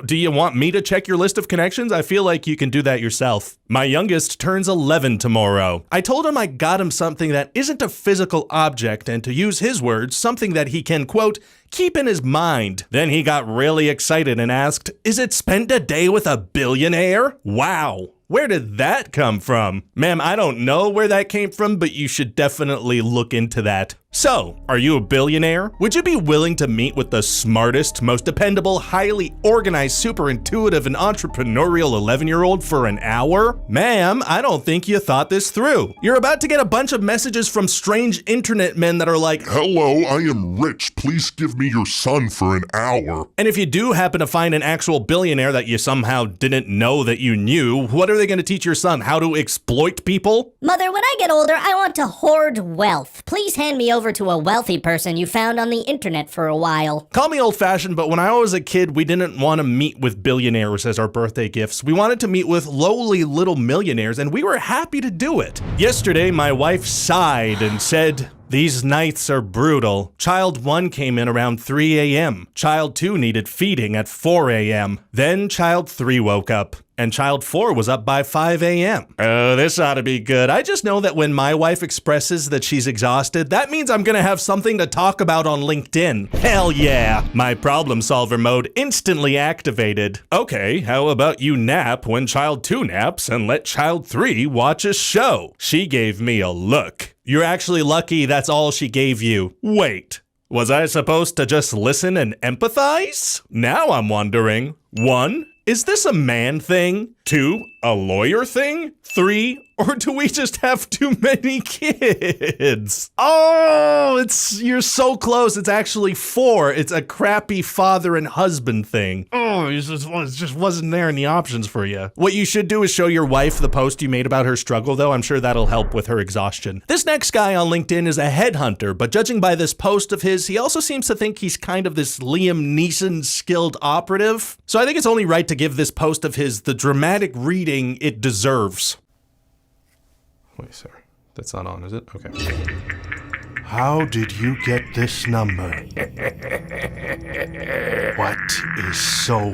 Do you want me to check your list of connections? I feel like you can do that yourself. My youngest turns 11 tomorrow. I told him I got him something that isn't a physical object and, to use his words, something that he can, quote, keep in his mind. Then he got really excited and asked, is it spend a day with a billionaire? Wow. Where did that come from? Ma'am, I don't know where that came from, but you should definitely look into that. So, are you a billionaire? Would you be willing to meet with the smartest, most dependable, highly organized, super intuitive, and entrepreneurial 11-year-old for an hour? Ma'am, I don't think you thought this through. You're about to get a bunch of messages from strange internet men that are like, hello, I am rich. Please give me your son for an hour. And if you do happen to find an actual billionaire that you somehow didn't know that you knew, what are they going to teach your son? How to exploit people? Mother, when I get older, I want to hoard wealth. Please hand me over to a wealthy person you found on the internet for a while. Call me old-fashioned, but when I was a kid, we didn't want to meet with billionaires as our birthday gifts. We wanted to meet with lowly little millionaires, and we were happy to do it. Yesterday, my wife sighed and said, these nights are brutal. Child 1 came in around 3 a.m. Child 2 needed feeding at 4 a.m. Then Child 3 woke up, and Child 4 was up by 5 a.m. Oh, this ought to be good. I just know that when my wife expresses that she's exhausted, that means I'm gonna have something to talk about on LinkedIn. Hell yeah! My problem solver mode instantly activated. Okay, how about you nap when Child 2 naps and let Child 3 watch a show? She gave me a look. You're actually lucky that's all she gave you. Wait, was I supposed to just listen and empathize? Now I'm wondering, 1, is this a man thing? 2, a lawyer thing? 3, or do we just have too many kids? Oh, you're so close. It's actually 4. It's a crappy father and husband thing. Oh, it just wasn't there in the options for you. What you should do is show your wife the post you made about her struggle, though. I'm sure that'll help with her exhaustion. This next guy on LinkedIn is a headhunter, but judging by this post of his, he also seems to think he's kind of this Liam Neeson skilled operative. So I think it's only right to give this post of his the dramatic reading it deserves. Wait, sir. That's not on, is it? Okay. How did you get this number? What is so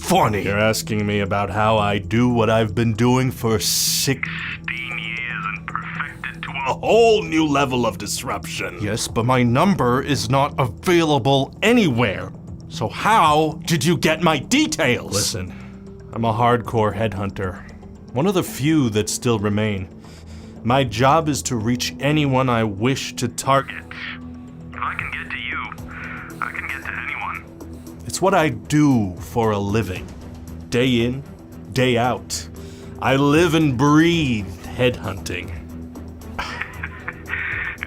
funny? You're asking me about how I do what I've been doing for 16 years and perfected to a whole new level of disruption. Yes, but my number is not available anywhere. So how did you get my details? Listen, I'm a hardcore headhunter. One of the few that still remain. My job is to reach anyone I wish to target. If I can get to you, I can get to anyone. It's what I do for a living. Day in, day out. I live and breathe headhunting.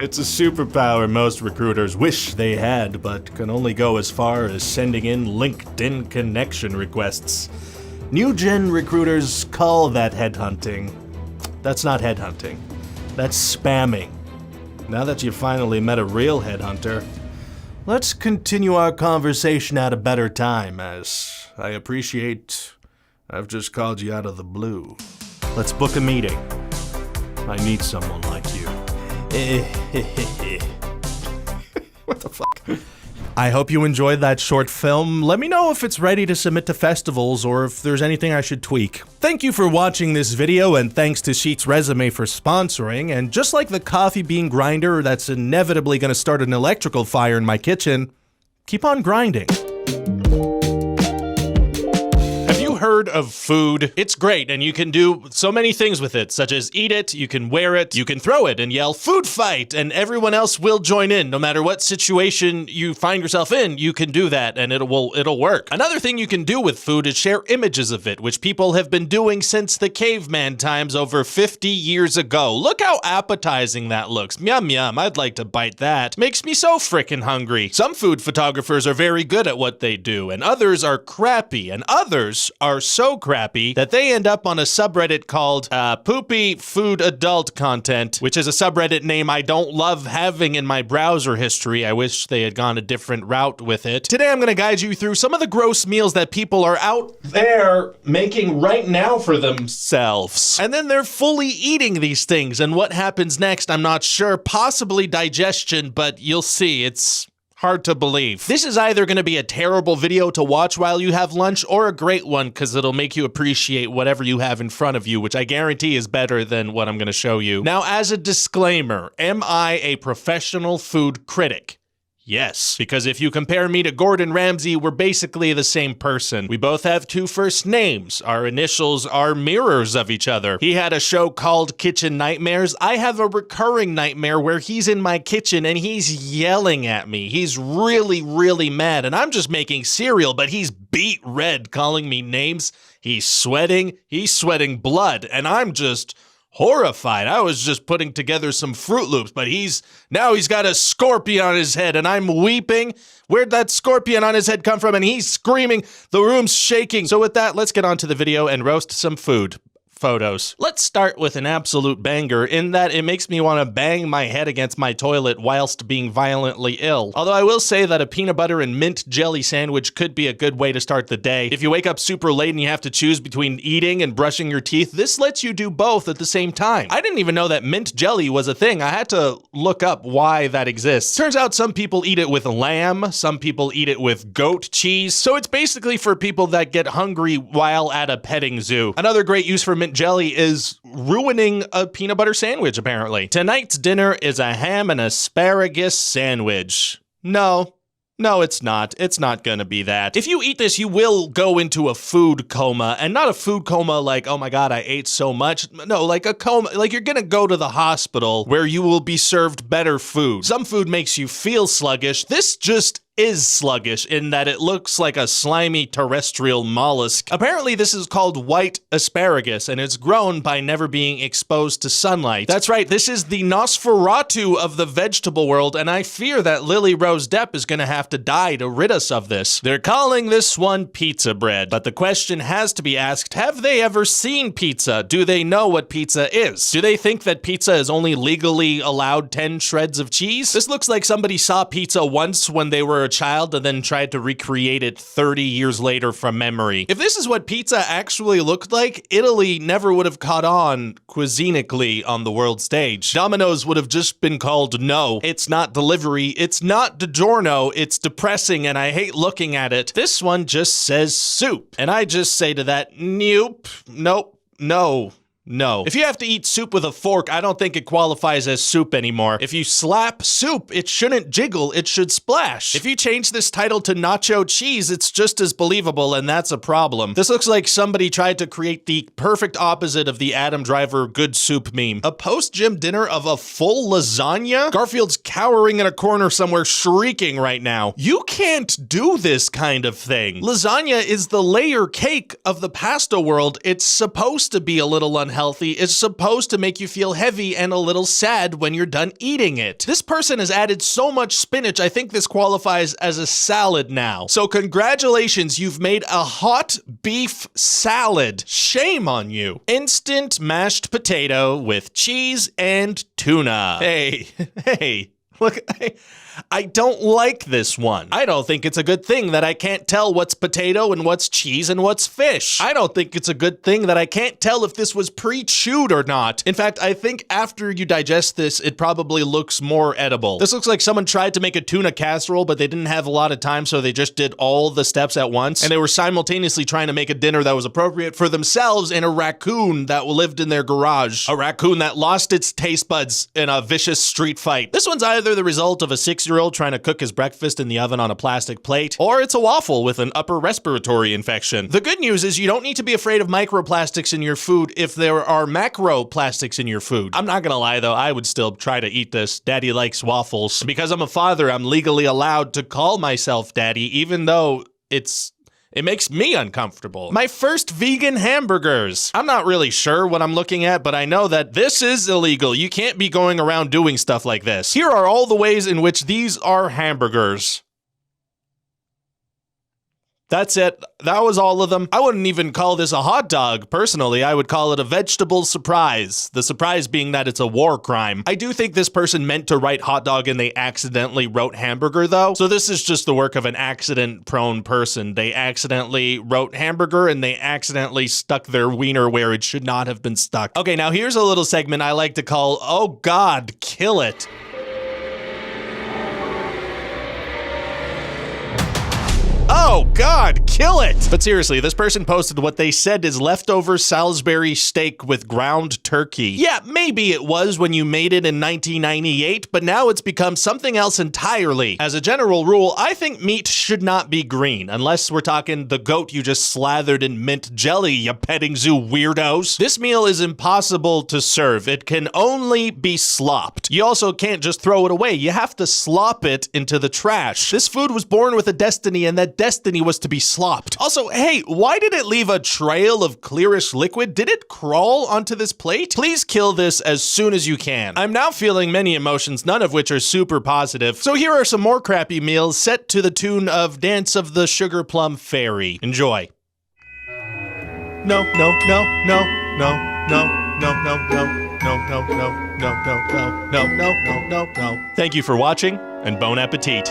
It's a superpower most recruiters wish they had, but can only go as far as sending in LinkedIn connection requests. New gen recruiters call that headhunting. That's not headhunting. That's spamming. Now that you've finally met a real headhunter, let's continue our conversation at a better time, as I appreciate I've just called you out of the blue. Let's book a meeting. I need someone like you. What the fuck? I hope you enjoyed that short film. Let me know if it's ready to submit to festivals or if there's anything I should tweak. Thank you for watching this video, and thanks to Sheet's Resume for sponsoring. And just like the coffee bean grinder that's inevitably gonna start an electrical fire in my kitchen, keep on grinding. Heard of food? It's great, and you can do so many things with it, such as eat it, you can wear it, you can throw it and yell food fight, and everyone else will join in. No matter what situation you find yourself in, you can do that and it'll work. Another thing you can do with food is share images of it, which people have been doing since the caveman times over 50 years ago. Look how appetizing that looks. Yum yum, I'd like to bite that. Makes me so frickin' hungry. Some food photographers are very good at what they do, and others are crappy, and others are so crappy that they end up on a subreddit called Poopy Food Adult Content, which is a subreddit name I don't love having in my browser history. I wish they had gone a different route with it. Today I'm gonna guide you through some of the gross meals that people are out there making right now for themselves. And then they're fully eating these things, and what happens next, I'm not sure. Possibly digestion, but you'll see. It's hard to believe. This is either going to be a terrible video to watch while you have lunch or a great one because it'll make you appreciate whatever you have in front of you, which I guarantee is better than what I'm going to show you. Now, as a disclaimer, am I a professional food critic? Yes, because if you compare me to Gordon Ramsay, we're basically the same person. We both have two first names. Our initials are mirrors of each other. He had a show called Kitchen Nightmares. I have a recurring nightmare where he's in my kitchen and he's yelling at me. He's really, really mad, and I'm just making cereal, but he's beet red calling me names. He's sweating blood, and I'm just horrified. I was just putting together some Fruit Loops, but now he's got a scorpion on his head, and I'm weeping. Where'd that scorpion on his head come from? And he's screaming. The room's shaking. So with that, let's get on to the video and roast some food photos. Let's start with an absolute banger in that it makes me want to bang my head against my toilet whilst being violently ill. Although I will say that a peanut butter and mint jelly sandwich could be a good way to start the day. If you wake up super late and you have to choose between eating and brushing your teeth, this lets you do both at the same time. I didn't even know that mint jelly was a thing. I had to look up why that exists. Turns out some people eat it with lamb, some people eat it with goat cheese, so it's basically for people that get hungry while at a petting zoo. Another great use for mint jelly is ruining a peanut butter sandwich, apparently. Tonight's dinner is a ham and asparagus sandwich. No, it's not. It's not gonna be that. If you eat this, you will go into a food coma, and not a food coma like, oh my god, I ate so much. No, like a coma, like you're gonna go to the hospital where you will be served better food. Some food makes you feel sluggish. This just is sluggish in that it looks like a slimy terrestrial mollusk. Apparently this is called white asparagus, and it's grown by never being exposed to sunlight. That's right, this is the Nosferatu of the vegetable world, and I fear that Lily Rose Depp is gonna have to die to rid us of this. They're calling this one pizza bread, but the question has to be asked, have they ever seen pizza? Do they know what pizza is? Do they think that pizza is only legally allowed 10 shreds of cheese? This looks like somebody saw pizza once when they were a child and then tried to recreate it 30 years later from memory. If this is what pizza actually looked like, Italy never would have caught on cuisinically on the world stage. Domino's would have just been called no. It's not delivery, it's not DiGiorno, it's depressing and I hate looking at it. This one just says soup. And I just say to that, nope, nope, no. No. If you have to eat soup with a fork, I don't think it qualifies as soup anymore. If you slap soup, it shouldn't jiggle, it should splash. If you change this title to nacho cheese, it's just as believable, and that's a problem. This looks like somebody tried to create the perfect opposite of the Adam Driver good soup meme. A post-gym dinner of a full lasagna? Garfield's cowering in a corner somewhere shrieking right now. You can't do this kind of thing. Lasagna is the layer cake of the pasta world. It's supposed to be a little unhealthy. unhealthy is supposed to make you feel heavy and a little sad when you're done eating it. This person has added so much spinach, I think this qualifies as a salad now. So congratulations, you've made a hot beef salad. Shame on you. Instant mashed potato with cheese and tuna. Hey, look, I don't like this one. I don't think it's a good thing that I can't tell what's potato and what's cheese and what's fish. I don't think it's a good thing that I can't tell if this was pre-chewed or not. In fact, I think after you digest this, it probably looks more edible. This looks like someone tried to make a tuna casserole, but they didn't have a lot of time, so they just did all the steps at once, and they were simultaneously trying to make a dinner that was appropriate for themselves and a raccoon that lived in their garage. A raccoon that lost its taste buds in a vicious street fight. This one's either the result of a 6-year-old trying to cook his breakfast in the oven on a plastic plate, or it's a waffle with an upper respiratory infection. The good news is you don't need to be afraid of microplastics in your food if there are macroplastics in your food. I'm not gonna lie though, I would still try to eat this. Daddy likes waffles. Because I'm a father, I'm legally allowed to call myself daddy, even though it makes me uncomfortable. My first vegan hamburgers. I'm not really sure what I'm looking at, but I know that this is illegal. You can't be going around doing stuff like this. Here are all the ways in which these are hamburgers. That's it. That was all of them. I wouldn't even call this a hot dog. Personally, I would call it a vegetable surprise. The surprise being that it's a war crime. I do think this person meant to write hot dog and they accidentally wrote hamburger though. So this is just the work of an accident-prone person. They accidentally wrote hamburger and they accidentally stuck their wiener where it should not have been stuck. Okay, now here's a little segment I like to call, "Oh God, kill it." Oh God, kill it! But seriously, this person posted what they said is leftover Salisbury steak with ground turkey. Yeah, maybe it was when you made it in 1998, but now it's become something else entirely. As a general rule, I think meat should not be green, unless we're talking the goat you just slathered in mint jelly, you petting zoo weirdos. This meal is impossible to serve. It can only be slopped. You also can't just throw it away. You have to slop it into the trash. This food was born with a destiny, and that destiny was to be slopped. Also, hey, why did it leave a trail of clearish liquid? Did it crawl onto this plate? Please kill this as soon as you can. I'm now feeling many emotions, none of which are super positive. So here are some more crappy meals set to the tune of Dance of the Sugar Plum Fairy. Enjoy. No, no, no, no, no, no, no, no, no, no, no, no, no, no, no, no, no, no, no. Thank you for watching, and bon appetit.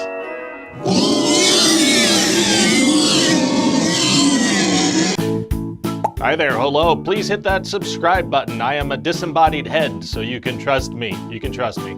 Hi there, hello. Please hit that subscribe button. I am a disembodied head, so you can trust me. You can trust me.